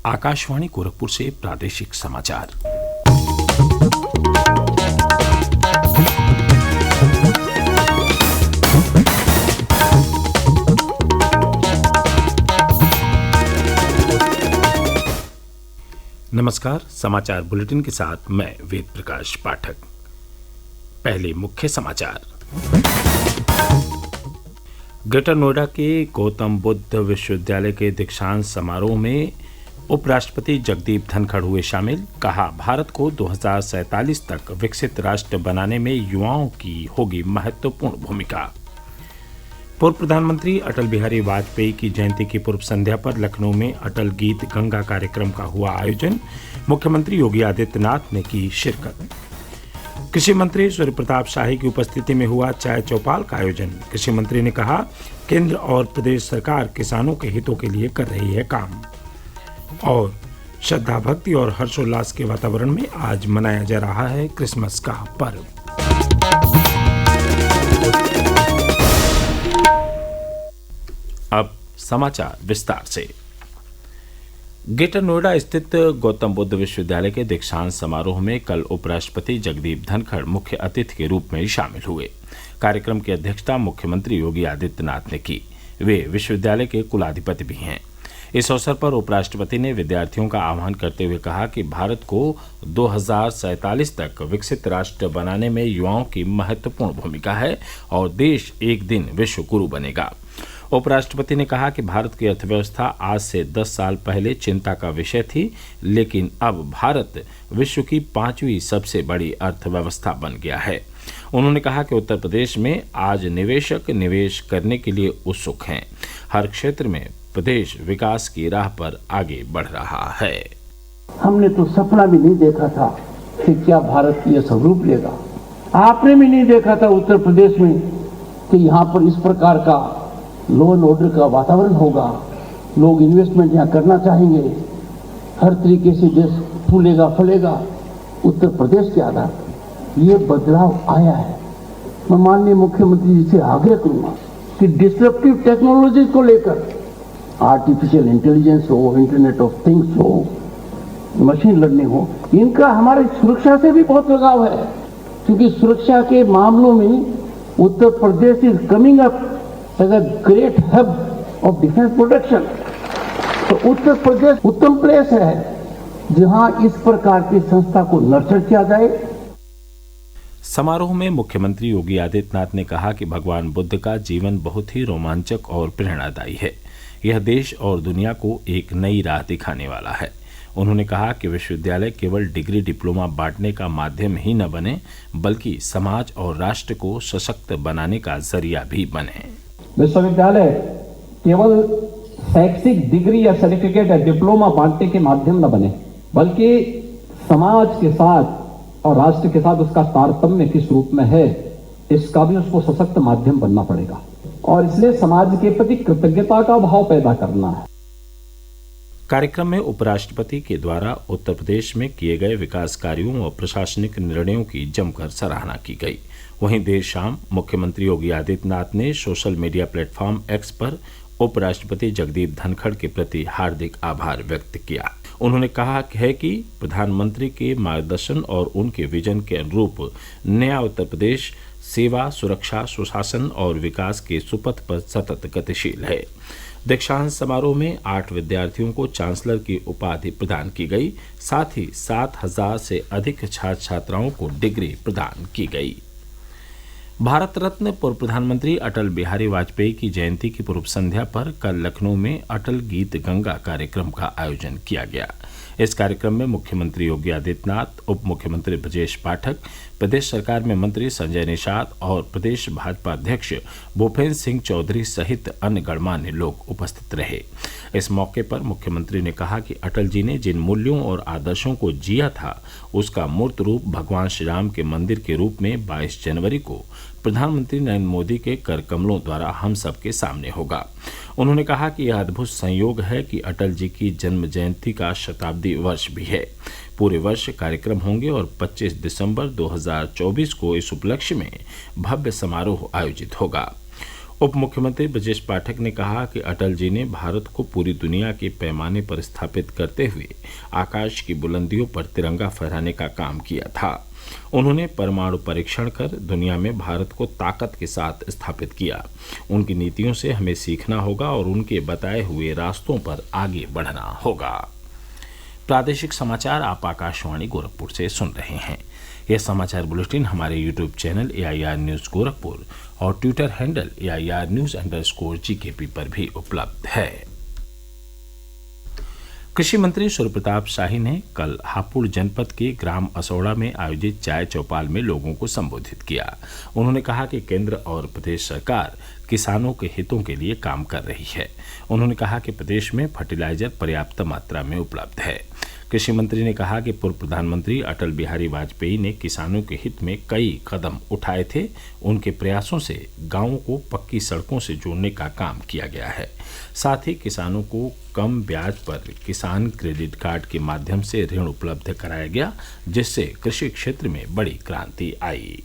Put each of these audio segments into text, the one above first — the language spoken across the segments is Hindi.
आकाशवाणी गोरखपुर से प्रादेशिक समाचार। नमस्कार, समाचार बुलेटिन के साथ मैं वेद प्रकाश पाठक। पहले मुख्य समाचार। ग्रेटर नोएडा के गौतम बुद्ध विश्वविद्यालय के दीक्षांत समारोह में उपराष्ट्रपति जगदीप धनखड़ हुए शामिल। कहा, भारत को 2047 तक विकसित राष्ट्र बनाने में युवाओं की होगी महत्वपूर्ण भूमिका। पूर्व प्रधानमंत्री अटल बिहारी वाजपेयी की जयंती की पूर्व संध्या पर लखनऊ में अटल गीत गंगा कार्यक्रम का हुआ आयोजन। मुख्यमंत्री योगी आदित्यनाथ ने की शिरकत। कृषि मंत्री सूर्य प्रताप शाही की उपस्थिति में हुआ चाय चौपाल का आयोजन। कृषि मंत्री ने कहा, केंद्र और प्रदेश सरकार किसानों के हितों के लिए कर रही है काम। और श्रद्धा भक्ति और हर्षोल्लास के वातावरण में आज मनाया जा रहा है क्रिसमस का पर्व। अब समाचार विस्तार से। ग्रेटर नोएडा स्थित गौतम बुद्ध विश्वविद्यालय के दीक्षांत समारोह में कल उपराष्ट्रपति जगदीप धनखड़ मुख्य अतिथि के रूप में शामिल हुए। कार्यक्रम की अध्यक्षता मुख्यमंत्री योगी आदित्यनाथ ने की। वे विश्वविद्यालय के कुलाधिपति भी हैं। इस अवसर पर उपराष्ट्रपति ने विद्यार्थियों का आह्वान करते हुए कहा कि भारत को 2047 तक विकसित राष्ट्र बनाने में युवाओं की महत्वपूर्ण भूमिका है और देश एक दिन विश्व गुरु बनेगा। उपराष्ट्रपति ने कहा कि भारत की अर्थव्यवस्था आज से 10 साल पहले चिंता का विषय थी, लेकिन अब भारत विश्व की 5वीं सबसे बड़ी अर्थव्यवस्था बन गया है। उन्होंने कहा कि उत्तर प्रदेश में आज निवेशक निवेश करने के लिए उत्सुक हैं। हर क्षेत्र में प्रदेश विकास की राह पर आगे बढ़ रहा है। हमने तो सपना भी नहीं देखा था कि क्या भारत यह स्वरूप लेगा। आपने भी नहीं देखा था उत्तर प्रदेश में कि यहाँ पर इस प्रकार का लॉ एंड ऑर्डर का वातावरण होगा। लोग इन्वेस्टमेंट यहाँ करना चाहेंगे। हर तरीके से देश फूलेगा फलेगा उत्तर प्रदेश के आधार पर। ये बदलाव आया है। मैं माननीय मुख्यमंत्री जी से आग्रह करूंगा कि डिस्ट्रप्टिव टेक्नोलॉजी को लेकर, आर्टिफिशियल इंटेलिजेंस हो, इंटरनेट ऑफ थिंग्स हो, मशीन लर्निंग हो, इनका हमारी सुरक्षा से भी बहुत लगाव है। क्योंकि सुरक्षा के मामलों में Uttar Pradesh is coming up as a great hub of defence production. तो उत्तर प्रदेश उत्तम प्लेस है जहां इस प्रकार की संस्था को नर्चर किया जाए। समारोह में मुख्यमंत्री योगी आदित्यनाथ ने कहा कि भगवान बुद्ध का जीवन बहुत ही रोमांचक और प्रेरणादायी है। यह देश और दुनिया को एक नई राह दिखाने वाला है। उन्होंने कहा कि विश्वविद्यालय केवल डिग्री डिप्लोमा बांटने का माध्यम ही न बने, बल्कि समाज और राष्ट्र को सशक्त बनाने का जरिया भी बने। विश्वविद्यालय केवल शैक्षिक डिग्री या सर्टिफिकेट या डिप्लोमा बांटने के माध्यम न बने, बल्कि समाज के साथ और राष्ट्र के साथ उसका तारतम्य किस रूप में है, इसका भी उसको सशक्त माध्यम बनना पड़ेगा। और इसलिए समाज के प्रति कृतज्ञता का भाव पैदा करना है। कार्यक्रम में उपराष्ट्रपति के द्वारा उत्तर प्रदेश में किए गए विकास कार्यों और प्रशासनिक निर्णयों की जमकर सराहना की गई। वहीं देर शाम मुख्यमंत्री योगी आदित्यनाथ ने सोशल मीडिया प्लेटफॉर्म एक्स पर उपराष्ट्रपति जगदीप धनखड़ के प्रति हार्दिक आभार व्यक्त किया। उन्होंने कहा है कि प्रधानमंत्री के मार्गदर्शन और उनके विजन के अनुरूप नया उत्तर प्रदेश सेवा, सुरक्षा, सुशासन और विकास के सुपथ पर सतत गतिशील है। दीक्षांत समारोह में 8 विद्यार्थियों को चांसलर की उपाधि प्रदान की गई। साथ ही 7,000 से अधिक छात्र छात्राओं को डिग्री प्रदान की गई। भारत रत्न पूर्व प्रधानमंत्री अटल बिहारी वाजपेयी की जयंती की पूर्व संध्या पर कल लखनऊ में अटल गीत गंगा कार्यक्रम का आयोजन किया गया। इस कार्यक्रम में मुख्यमंत्री योगी आदित्यनाथ, उप मुख्यमंत्री ब्रजेश पाठक, प्रदेश सरकार में मंत्री संजय निषाद और प्रदेश भाजपा अध्यक्ष भूपेन्द्र सिंह चौधरी सहित अन्य गणमान्य लोग उपस्थित रहे। इस मौके पर मुख्यमंत्री ने कहा कि अटल जी ने जिन मूल्यों और आदर्शों को जिया था, उसका मूर्त रूप भगवान श्री राम के मंदिर के रूप में 22 जनवरी को प्रधानमंत्री नरेंद्र मोदी के कर कमलों द्वारा हम सबके सामने होगा। उन्होंने कहा कि यह अद्भुत संयोग है कि अटल जी की जन्म जयंती का शताब्दी वर्ष भी है। पूरे वर्ष कार्यक्रम होंगे और 25 दिसंबर 2024 को इस उपलक्ष्य में भव्य समारोह आयोजित होगा। उप मुख्यमंत्री ब्रजेश पाठक ने कहा कि अटल जी ने भारत को पूरी दुनिया के पैमाने पर स्थापित करते हुए आकाश की बुलंदियों पर तिरंगा फहराने का काम किया था। उन्होंने परमाणु परीक्षण कर दुनिया में भारत को ताकत के साथ स्थापित किया। उनकी नीतियों से हमें सीखना होगा और उनके बताए हुए रास्तों पर आगे बढ़ना होगा। प्रादेशिक समाचार आप आकाशवाणी गोरखपुर से सुन रहे हैं। यह समाचार बुलेटिन हमारे YouTube channel AIR news Gorakhpur और ट्विटर हैंडल AIR न्यूज़_GKP पर भी उपलब्ध है। कृषि मंत्री सूर्य प्रताप शाही ने कल हापुड़ जनपद के ग्राम असौड़ा में आयोजित चाय चौपाल में लोगों को संबोधित किया। उन्होंने कहा कि केंद्र और प्रदेश सरकार किसानों के हितों के लिए काम कर रही है। उन्होंने कहा कि प्रदेश में फर्टिलाइजर पर्याप्त मात्रा में उपलब्ध है। कृषि मंत्री ने कहा कि पूर्व प्रधानमंत्री अटल बिहारी वाजपेयी ने किसानों के हित में कई कदम उठाए थे। उनके प्रयासों से गांवों को पक्की सड़कों से जोड़ने का काम किया गया है। साथ ही किसानों को कम ब्याज पर किसान क्रेडिट कार्ड के माध्यम से ऋण उपलब्ध कराया गया, जिससे कृषि क्षेत्र में बड़ी क्रांति आई।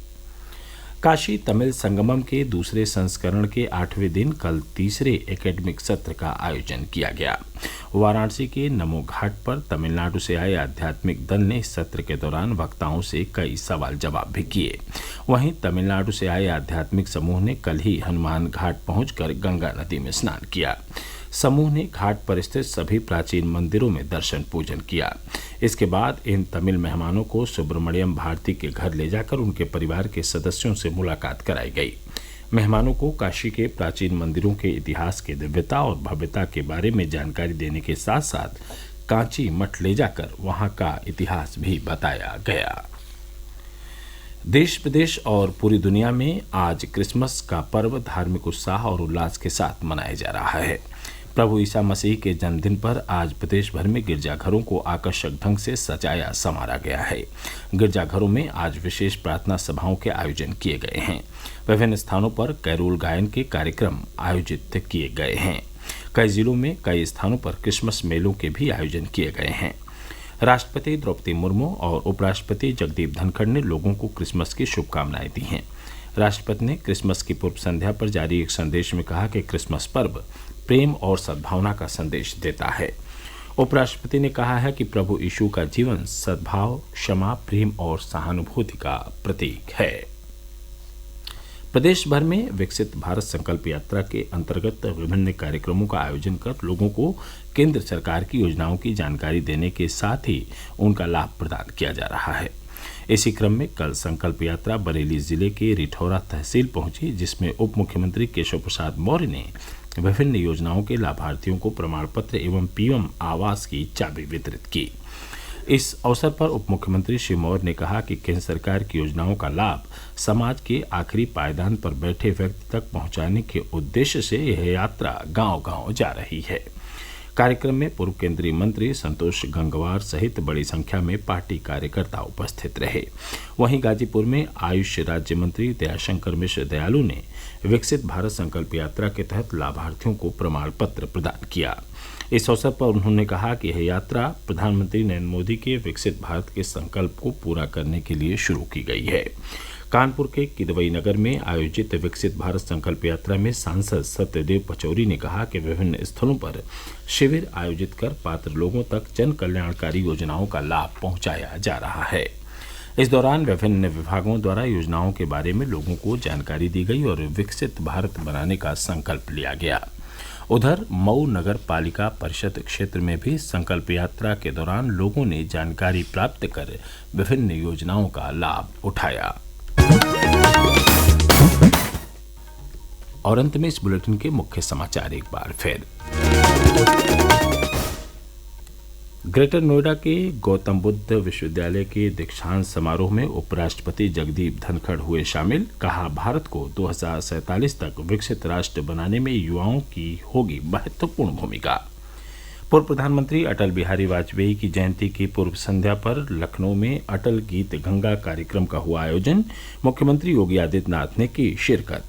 काशी तमिल संगमम के दूसरे संस्करण के 8वें दिन कल तीसरे एकेडमिक सत्र का आयोजन किया गया। वाराणसी के नमो घाट पर तमिलनाडु से आए आध्यात्मिक दल ने इस सत्र के दौरान वक्ताओं से कई सवाल जवाब भी किए। वहीं तमिलनाडु से आए आध्यात्मिक समूह ने कल ही हनुमान घाट पहुंचकर गंगा नदी में स्नान किया। समूह ने घाट पर स्थित सभी प्राचीन मंदिरों में दर्शन पूजन किया। इसके बाद इन तमिल मेहमानों को सुब्रमण्यम भारती के घर ले जाकर उनके परिवार के सदस्यों से मुलाकात कराई गई। मेहमानों को काशी के प्राचीन मंदिरों के इतिहास की दिव्यता और भव्यता के बारे में जानकारी देने के साथ साथ कांची मठ ले जाकर वहां का इतिहास भी बताया गया। देश प्रदेश और पूरी दुनिया में आज क्रिसमस का पर्व धार्मिक उत्साह और उल्लास के साथ मनाया जा रहा है। प्रभु ईसा मसीह के जन्मदिन पर आज प्रदेश भर में गिरजाघरों को आकर्षक ढंग से सजाया संवारा गया है। गिरजाघरों में आज विशेष प्रार्थना सभाओं के आयोजन किए गए हैं। विभिन्न स्थानों पर कैरोल गायन के कार्यक्रम आयोजित किए गए हैं। कई जिलों में कई स्थानों पर क्रिसमस मेलों के भी आयोजन किए गए हैं। राष्ट्रपति द्रौपदी मुर्मू और उपराष्ट्रपति जगदीप धनखड़ ने लोगों को क्रिसमस की शुभकामनाएं दी हैं। राष्ट्रपति ने क्रिसमस की पूर्व संध्या पर जारी एक संदेश में कहा कि क्रिसमस पर्व प्रेम और सद्भावना का संदेश देता है। उपराष्ट्रपति ने कहा है कि प्रभु यीशु का जीवन सद्भाव, क्षमा, प्रेम और सहानुभूति का प्रतीक है। प्रदेश भर में विकसित भारत संकल्प यात्रा के अंतर्गत विभिन्न कार्यक्रमों का आयोजन कर लोगों को केंद्र सरकार की योजनाओं की जानकारी देने के साथ ही उनका लाभ प्रदान किया जा रहा है। इसी क्रम में कल संकल्प यात्रा बरेली जिले के रिठौरा तहसील पहुंची, जिसमें उप मुख्यमंत्री केशव प्रसाद मौर्य ने विभिन्न योजनाओं के लाभार्थियों को प्रमाण पत्र एवं PM आवास की चाबी वितरित की। इस अवसर पर उप मुख्यमंत्री श्री मौर्य ने कहा कि केंद्र सरकार की योजनाओं का लाभ समाज के आखिरी पायदान पर बैठे व्यक्ति तक पहुंचाने के उद्देश्य से यह यात्रा गांव-गांव जा रही है। कार्यक्रम में पूर्व केंद्रीय मंत्री संतोष गंगवार सहित बड़ी संख्या में पार्टी कार्यकर्ता उपस्थित रहे। वहीं गाजीपुर में आयुष राज्य मंत्री दयाशंकर मिश्र दयालु ने विकसित भारत संकल्प यात्रा के तहत लाभार्थियों को प्रमाण पत्र प्रदान किया। इस अवसर पर उन्होंने कहा कि यह यात्रा प्रधानमंत्री नरेंद्र मोदी के विकसित भारत के संकल्प को पूरा करने के लिए शुरू की गई है। कानपुर के किदवई नगर में आयोजित विकसित भारत संकल्प यात्रा में सांसद सत्यदेव पचौरी ने कहा कि विभिन्न स्थलों पर शिविर आयोजित कर पात्र लोगों तक जन कल्याणकारी योजनाओं का लाभ पहुंचाया जा रहा है। इस दौरान विभिन्न विभागों द्वारा योजनाओं के बारे में लोगों को जानकारी दी गई और विकसित भारत बनाने का संकल्प लिया गया। उधर मऊ नगर पालिका परिषद क्षेत्र में भी संकल्प यात्रा के दौरान लोगों ने जानकारी प्राप्त कर विभिन्न योजनाओं का लाभ उठाया। और अंत में इस बुलेटिन के मुख्य समाचार एक बार फिर। ग्रेटर नोएडा के गौतम बुद्ध विश्वविद्यालय के दीक्षांत समारोह में उपराष्ट्रपति जगदीप धनखड़ हुए शामिल। कहा, भारत को 2047 तक विकसित राष्ट्र बनाने में युवाओं की होगी महत्वपूर्ण भूमिका। पूर्व प्रधानमंत्री अटल बिहारी वाजपेयी की जयंती की पूर्व संध्या पर लखनऊ में अटल गीत गंगा कार्यक्रम का हुआ आयोजन। मुख्यमंत्री योगी आदित्यनाथ ने की शिरकत।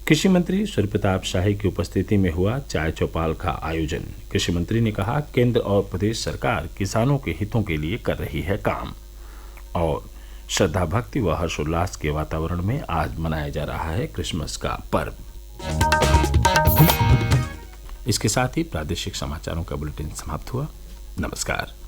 कृषि मंत्री सूर्य प्रताप शाही की उपस्थिति में हुआ चाय चौपाल का आयोजन। कृषि मंत्री ने कहा, केंद्र और प्रदेश सरकार किसानों के हितों के लिए कर रही है काम। और श्रद्धा भक्ति व हर्षोल्लास के वातावरण में आज मनाया जा रहा है क्रिसमस का पर्व। इसके साथ ही प्रादेशिक समाचारों का बुलेटिन समाप्त हुआ। नमस्कार।